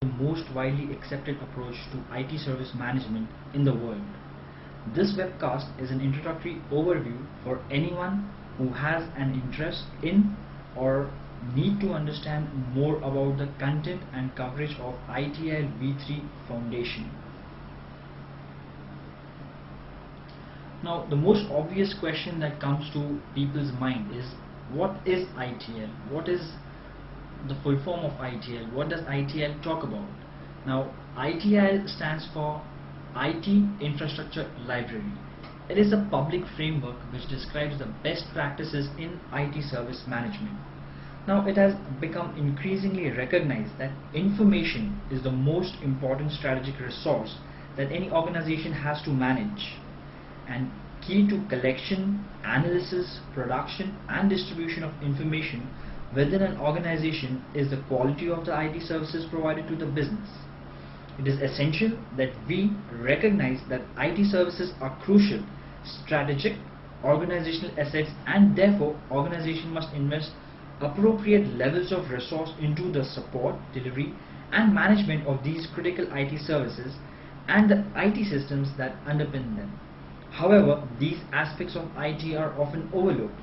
the most widely accepted approach to IT service management in the world. This webcast is an introductory overview for anyone who has an interest in or need to understand more about the content and coverage of ITIL V3 Foundation. Now, the most obvious question that comes to people's mind is, what is ITIL? What is the full form of ITIL? What does ITIL talk about? Now, ITIL stands for IT Infrastructure Library. It is a public framework which describes the best practices in IT service management. Now, it has become increasingly recognized that information is the most important strategic resource that any organization has to manage, and key to collection, analysis, production and distribution of information within an organization is the quality of the IT services provided to the business. It is essential that we recognize that IT services are crucial, strategic, organizational assets, and therefore organization must invest appropriate levels of resource into the support, delivery and management of these critical IT services and the IT systems that underpin them. However, these aspects of IT are often overlooked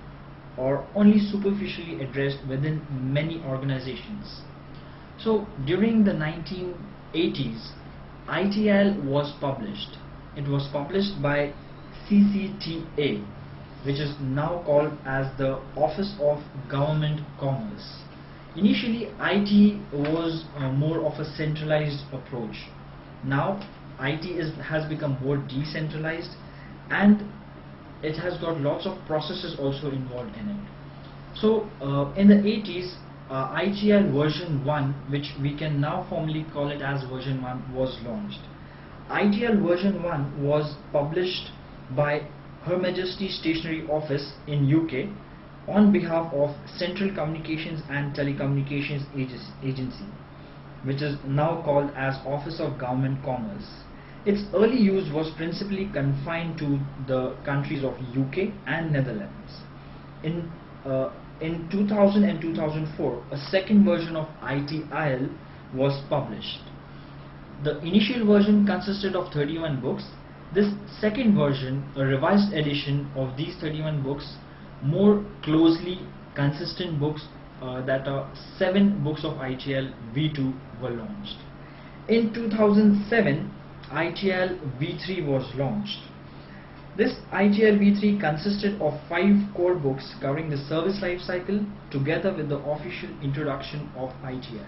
or only superficially addressed within many organizations. So during the 1980s, ITIL was published. It was published by CCTA, which is now called as the Office of Government Commerce. Initially, IT was more of a centralized approach. Now, IT has become more decentralized, and it has got lots of processes also involved in it. So in the 80s, ITIL version 1, which we can now formally call it as version 1, was launched. ITIL version 1 was published by Her Majesty's Stationery Office in UK on behalf of Central Communications and Telecommunications Agency, which is now called as Office of Government Commerce. Its early use was principally confined to the countries of UK and Netherlands. In 2000 and 2004, a second version of ITIL was published. The initial version consisted of 31 books. This second version, a revised edition of these 31 books, more closely consistent books, that are 7 books of ITIL V2 were launched. In 2007, ITIL V3 was launched. This ITIL V3 consisted of 5 core books covering the service life cycle together with the official introduction of ITIL.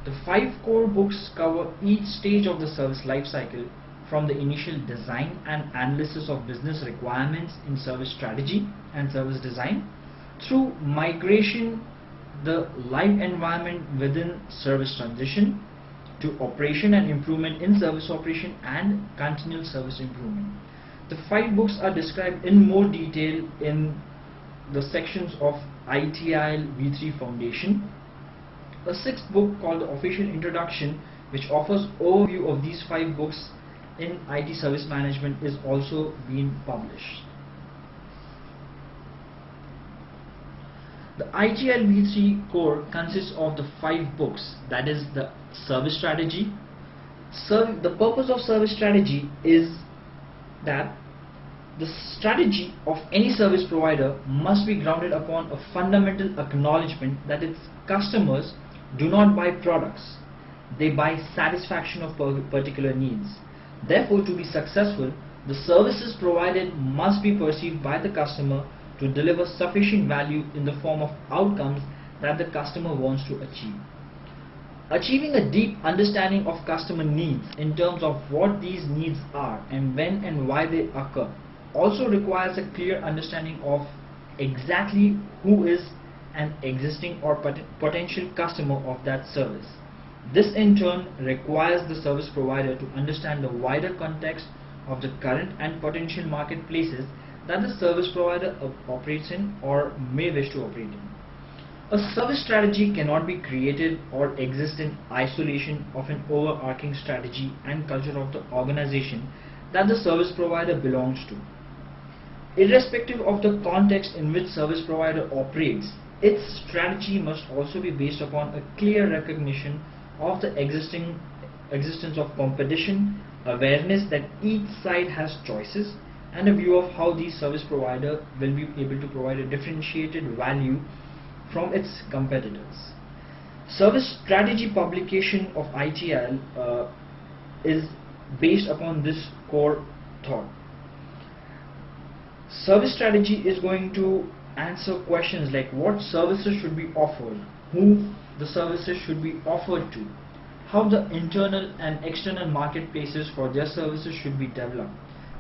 The 5 core books cover each stage of the service life cycle, from the initial design and analysis of business requirements in service strategy and service design, through migration, the live environment within service transition, to operation and improvement in service operation and continual service improvement. The 5 books are described in more detail in the sections of ITIL V3 Foundation. A 6th book called the Official Introduction, which offers overview of these 5 books in IT service management, is also being published. The ITIL V3 core consists of the 5 books, that is the service strategy. The purpose of service strategy is that the strategy of any service provider must be grounded upon a fundamental acknowledgement that its customers do not buy products, they buy satisfaction of particular needs. Therefore, to be successful, the services provided must be perceived by the customer to deliver sufficient value in the form of outcomes that the customer wants to achieve. Achieving a deep understanding of customer needs in terms of what these needs are and when and why they occur also requires a clear understanding of exactly who is an existing or potential customer of that service. This in turn requires the service provider to understand the wider context of the current and potential marketplaces that the service provider operates in or may wish to operate in. A service strategy cannot be created or exist in isolation of an overarching strategy and culture of the organization that the service provider belongs to. Irrespective of the context in which service provider operates, its strategy must also be based upon a clear recognition of the existence of competition, awareness that each side has choices, and a view of how the service provider will be able to provide a differentiated value from its competitors. Service strategy publication of ITIL is based upon this core thought. Service strategy is going to answer questions like what services should be offered, who the services should be offered to, how the internal and external marketplaces for their services should be developed,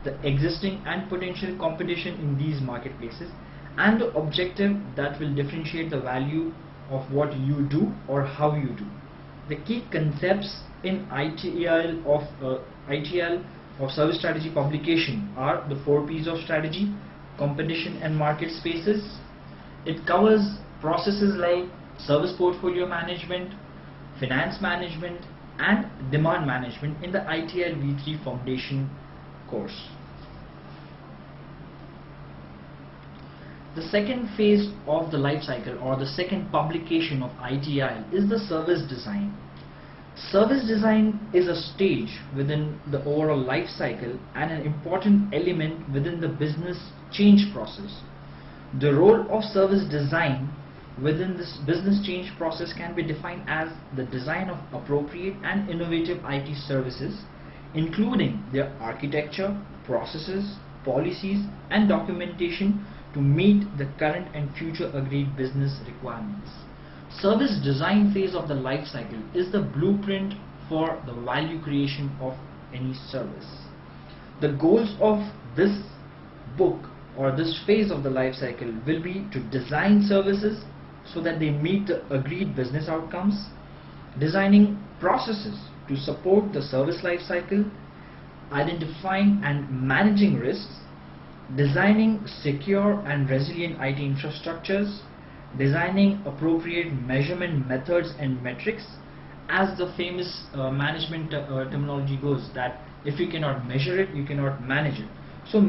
the existing and potential competition in these marketplaces, and the objective that will differentiate the value of what you do or how you do. The key concepts in ITIL of service strategy publication are the 4 P's of strategy: competition and market spaces. It covers processes like service portfolio management, finance management, and demand management in the ITIL V3 foundation course. The second phase of the life cycle, or the second publication of ITIL, is the service design. Service design is a stage within the overall life cycle and an important element within the business change process. The role of service design within this business change process can be defined as the design of appropriate and innovative IT services, including their architecture, processes, policies, and documentation to meet the current and future agreed business requirements. Service design phase of the life cycle is the blueprint for the value creation of any service. The goals of this book or this phase of the life cycle will be to design services so that they meet the agreed business outcomes, designing processes to support the service life cycle, identifying and managing risks, designing secure and resilient IT infrastructures, designing appropriate measurement methods and metrics. As the famous management terminology goes, that if you cannot measure it, you cannot manage it. So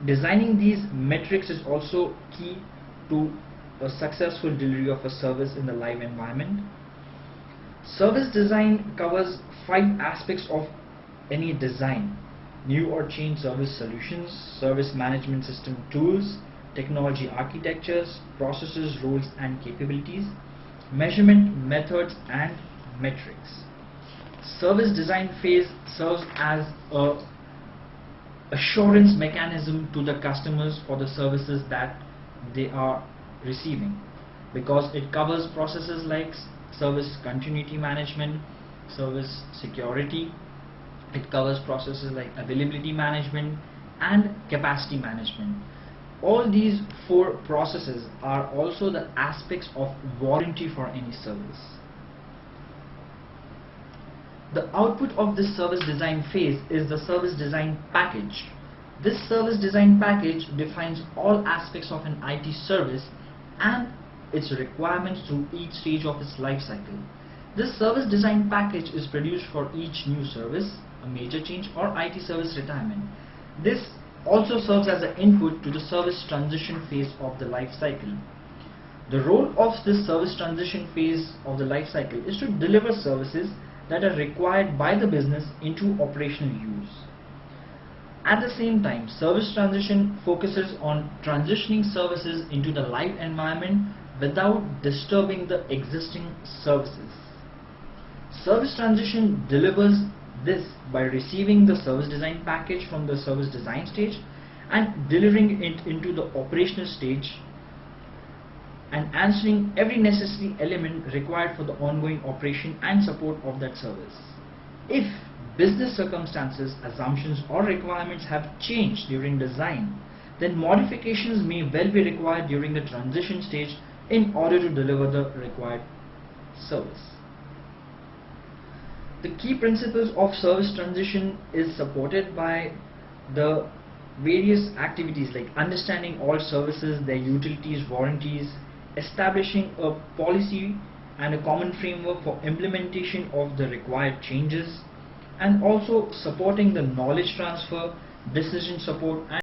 designing these metrics is also key to a successful delivery of a service in the live environment. Service design covers 5 aspects of any design: new or changed service solutions, service management system tools, technology architectures, processes, roles and capabilities, measurement methods and metrics. Service design phase serves as a assurance mechanism to the customers for the services that they are receiving, because it covers processes like service continuity management, service security. It covers processes like availability management and capacity management. All these 4 processes are also the aspects of warranty for any service. The output of this service design phase is the service design package. This service design package defines all aspects of an IT service and its requirements through each stage of its life cycle. This service design package is produced for each new service, a major change, or IT service retirement. This also serves as an input to the service transition phase of the life cycle. The role of this service transition phase of the life cycle is to deliver services that are required by the business into operational use. At the same time, service transition focuses on transitioning services into the live environment without disturbing the existing services. Service transition delivers this by receiving the service design package from the service design stage and delivering it into the operational stage and answering every necessary element required for the ongoing operation and support of that service. If business circumstances, assumptions or requirements have changed during design, then modifications may well be required during the transition stage in order to deliver the required service. The key principles of service transition is supported by the various activities like understanding all services, their utilities, warranties, establishing a policy and a common framework for implementation of the required changes, and also supporting the knowledge transfer, decision support and